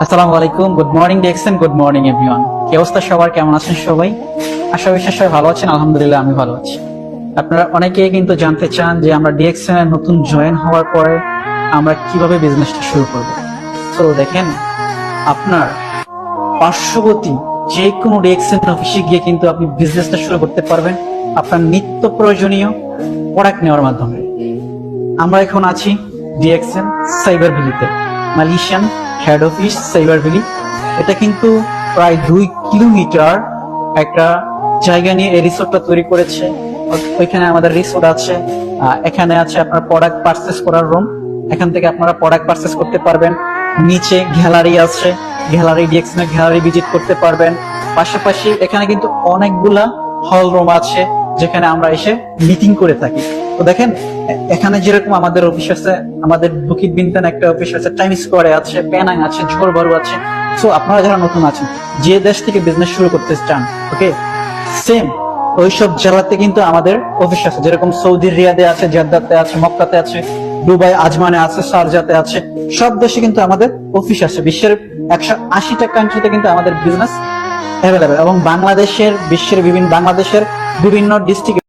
আসসালামু আলাইকুম, good morning DXN, good morning everyone. কি অবস্থা সবার, কেমন আছেন সবাই? আশা বিশ্বাস সবাই ভালো আছেন। আলহামদুলিল্লাহ আমি ভালো আছি। আপনারা অনেকেই কিন্তু জানতে চান যে আমরা ডিএক্সএন এর নতুন জয়েন হওয়ার পরে আমরা কিভাবে বিজনেসটা শুরু করব। তো দেখেন, আপনার পার্শ্ববর্তী যে কোনো ডিএক্সএন অফিসে গিয়ে কিন্তু আপনি বিজনেসটা শুরু করতে পারবেন আপনার নিত্য প্রয়োজনীয় প্রোডাক্ট নেওয়ার মাধ্যমে। আমরা এখন আছি ডিএক্সএন সাইবার ভ্যালিতে, Malaysian head office cyber valley. এটা কিন্তু প্রায় 2 কিলোমিটার একটা জায়গা নিয়ে এই রিসোর্টটা তৈরি করেছে। ওইখানে আমাদের রিসোর্ট আছে, এখানে আছে আপনার প্রোডাক্ট পারচেস করার রুম। এখান থেকে আপনারা প্রোডাক্ট পারচেস করতে পারবেন। নিচে গ্যালারি আছে, গ্যালারি ডিএক্সএন এর গ্যালারি ভিজিট করতে পারবেন। পাশাপাশি এখানে কিন্তু অনেকগুলা হল রুম আছে যেখানে আমরা এসে মিটিং করে থাকি। তো দেখেন, এখানে যেরকম আমাদের অফিস আছে, আমাদের বুকিট বিনতেন একটা অফিস আছে, টাইম স্কোয়ারে আছে, পেনাং আছে, জোরবারু আছে। সো আপনারা যারা নতুন আছেন, যে দেশ থেকে বিজনেস শুরু করতে চান, ওকে, সেম ওইসব জেলাতে কিন্তু আমাদের অফিস আছে। যেরকম সৌদির রিয়াদে আছে, জেদ্দাতে আছে, মক্কাতে আছে, দুবাই আজমানে আছে, শারজাতে আছে। সব দেশে কিন্তু আমাদের অফিস আছে। বিশ্বের 180টা কান্ট্রিতে কিন্তু আমাদের বিজনেস অ্যাভেলেবেল, এবং বাংলাদেশের বিভিন্ন ডিস্ট্রিক্ট